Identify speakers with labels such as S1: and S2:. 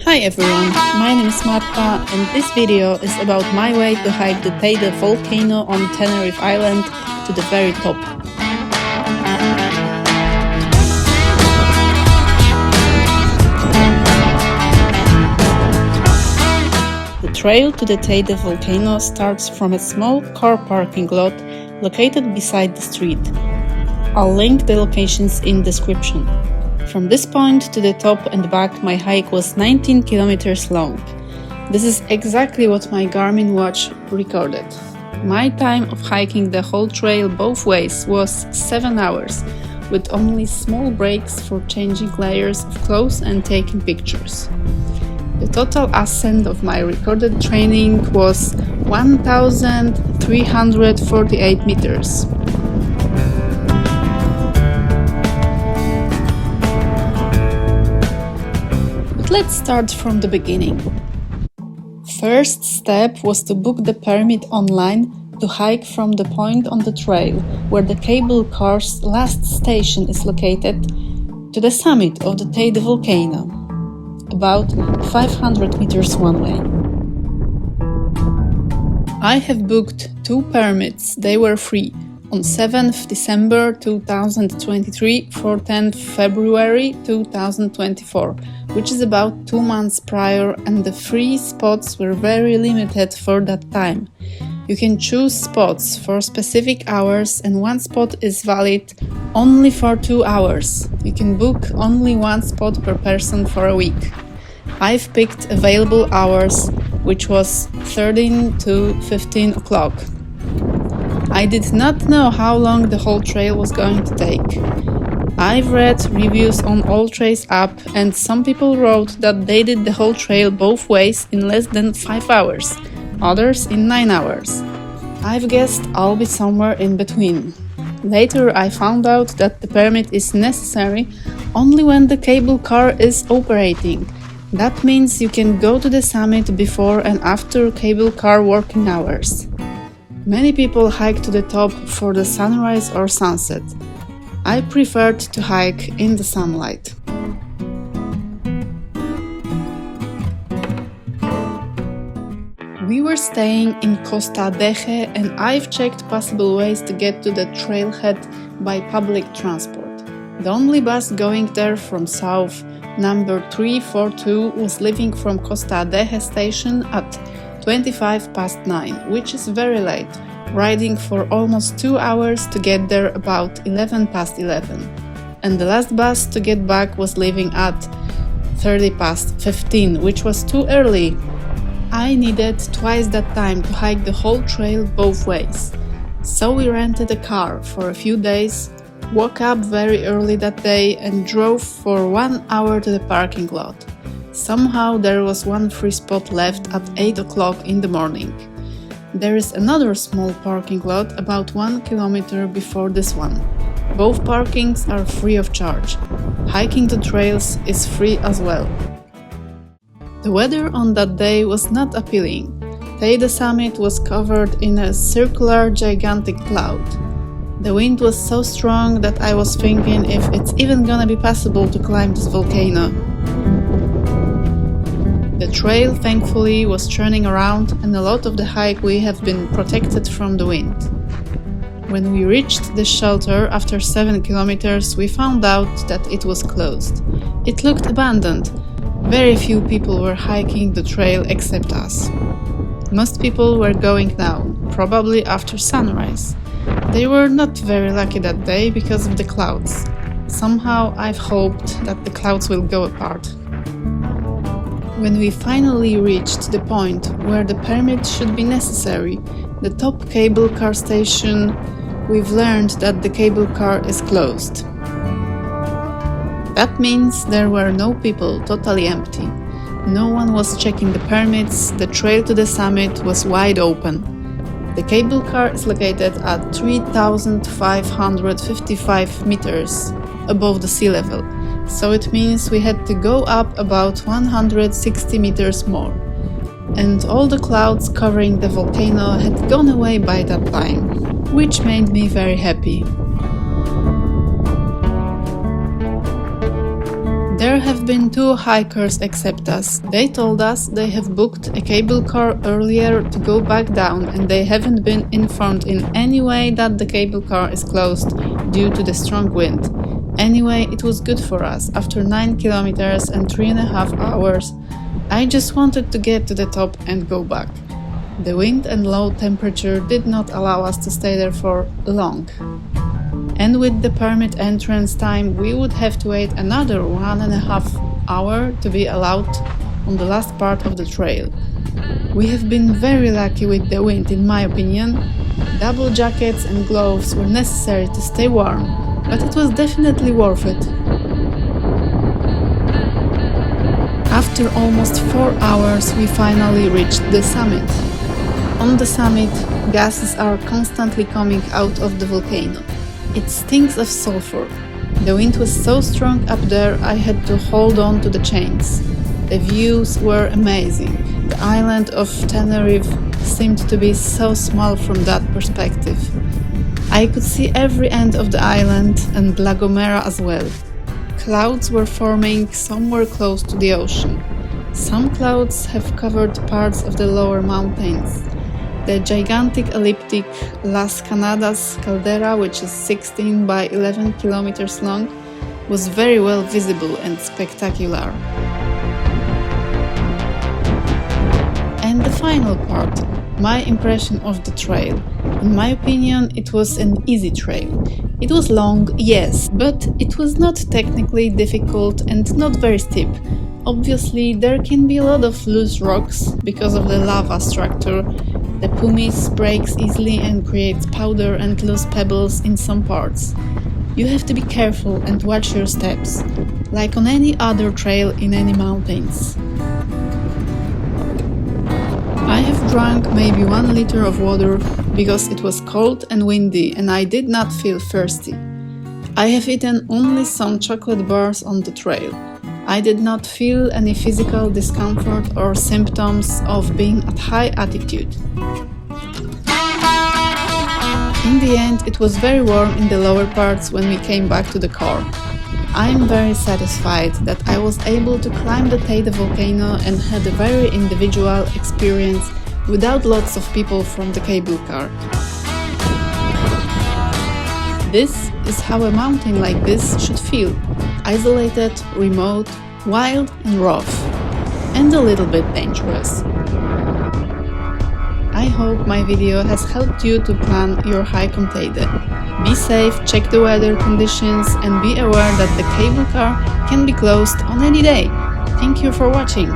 S1: Hi everyone, my name is Marta and this video is about my way to hike the Teide Volcano on Tenerife Island to the very top. The trail to the Teide Volcano starts from a small car parking lot located beside the street. I'll link the locations in description. From this point to the top and back, my hike was 19 kilometers long. This is exactly what my Garmin watch recorded. My time of hiking the whole trail both ways was 7 hours, with only small breaks for changing layers of clothes and taking pictures. The total ascent of my recorded training was 1,348 meters. Let's start from the beginning. First step was to book the permit online to hike from the point on the trail where the cable car's last station is located to the summit of the Teide Volcano, about 500 meters one way. I have booked 2 permits, they were free, on 7th December 2023 for 10th February 2024, which is about 2 months prior, and the free spots were very limited for that time. You can choose spots for specific hours and one spot is valid only for 2 hours. You can book only one spot per person for a week. I've picked available hours, which was 13 to 15 o'clock. I did not know how long the whole trail was going to take. I've read reviews on AllTrails app and some people wrote that they did the whole trail both ways in less than 5 hours, others in 9 hours. I've guessed I'll be somewhere in between. Later I found out that the permit is necessary only when the cable car is operating. That means you can go to the summit before and after cable car working hours. Many people hike to the top for the sunrise or sunset. I preferred to hike in the sunlight. We were staying in Costa Deje and I've checked possible ways to get to the trailhead by public transport. The only bus going there from south, number 342, was leaving from Costa Deje station at 9:25, which is very late, riding for almost 2 hours to get there about 11:11. And the last bus to get back was leaving at 15:30, which was too early. I needed twice that time to hike the whole trail both ways. So we rented a car for a few days, woke up very early that day and drove for 1 hour to the parking lot. Somehow there was one free spot left at 8 o'clock in the morning. There is another small parking lot about 1 kilometer before this one. Both parkings are free of charge. Hiking the trails is free as well. The weather on that day was not appealing. Teide summit was covered in a circular gigantic cloud. The wind was so strong that I was thinking if it's even gonna be possible to climb this volcano. The trail, thankfully, was turning around and a lot of the hike we have been protected from the wind. When we reached the shelter after 7 kilometers, we found out that it was closed. It looked abandoned. Very few people were hiking the trail except us. Most people were going now, probably after sunrise. They were not very lucky that day because of the clouds. Somehow I've hoped that the clouds will go apart. When we finally reached the point where the permit should be necessary, the top cable car station, we've learned that the cable car is closed. That means there were no people, totally empty. No one was checking the permits, the trail to the summit was wide open. The cable car is located at 3,555 meters above the sea level. So it means we had to go up about 160 meters more. And all the clouds covering the volcano had gone away by that time, which made me very happy. There have been 2 hikers except us. They told us they have booked a cable car earlier to go back down and they haven't been informed in any way that the cable car is closed due to the strong wind. Anyway, it was good for us. After 9 kilometers and 3.5 hours, I just wanted to get to the top and go back. The wind and low temperature did not allow us to stay there for long. And with the permit entrance time, we would have to wait another 1.5 hours to be allowed on the last part of the trail. We have been very lucky with the wind, in my opinion. Double jackets and gloves were necessary to stay warm, but it was definitely worth it. After almost 4 hours, we finally reached the summit. On the summit, gases are constantly coming out of the volcano. It stinks of sulfur. The wind was so strong up there I had to hold on to the chains. The views were amazing. The island of Tenerife seemed to be so small from that perspective. I could see every end of the island and La Gomera as well. Clouds were forming somewhere close to the ocean. Some clouds have covered parts of the lower mountains. The gigantic elliptic Las Canadas caldera, which is 16 by 11 kilometers long, was very well visible and spectacular. And the final part, my impression of the trail. In my opinion, it was an easy trail. It was long, yes, but it was not technically difficult and not very steep. Obviously, there can be a lot of loose rocks because of the lava structure. The pumice breaks easily and creates powder and loose pebbles in some parts. You have to be careful and watch your steps, like on any other trail in any mountains. I have drunk maybe 1 liter of water because it was cold and windy and I did not feel thirsty. I have eaten only some chocolate bars on the trail. I did not feel any physical discomfort or symptoms of being at high altitude. In the end, it was very warm in the lower parts when we came back to the car. I am very satisfied that I was able to climb the Teide volcano and had a very individual experience without lots of people from the cable car. This is how a mountain like this should feel: isolated, remote, wild and rough, and a little bit dangerous. I hope my video has helped you to plan your hike on Teide. Be safe, check the weather conditions and be aware that the cable car can be closed on any day. Thank you for watching!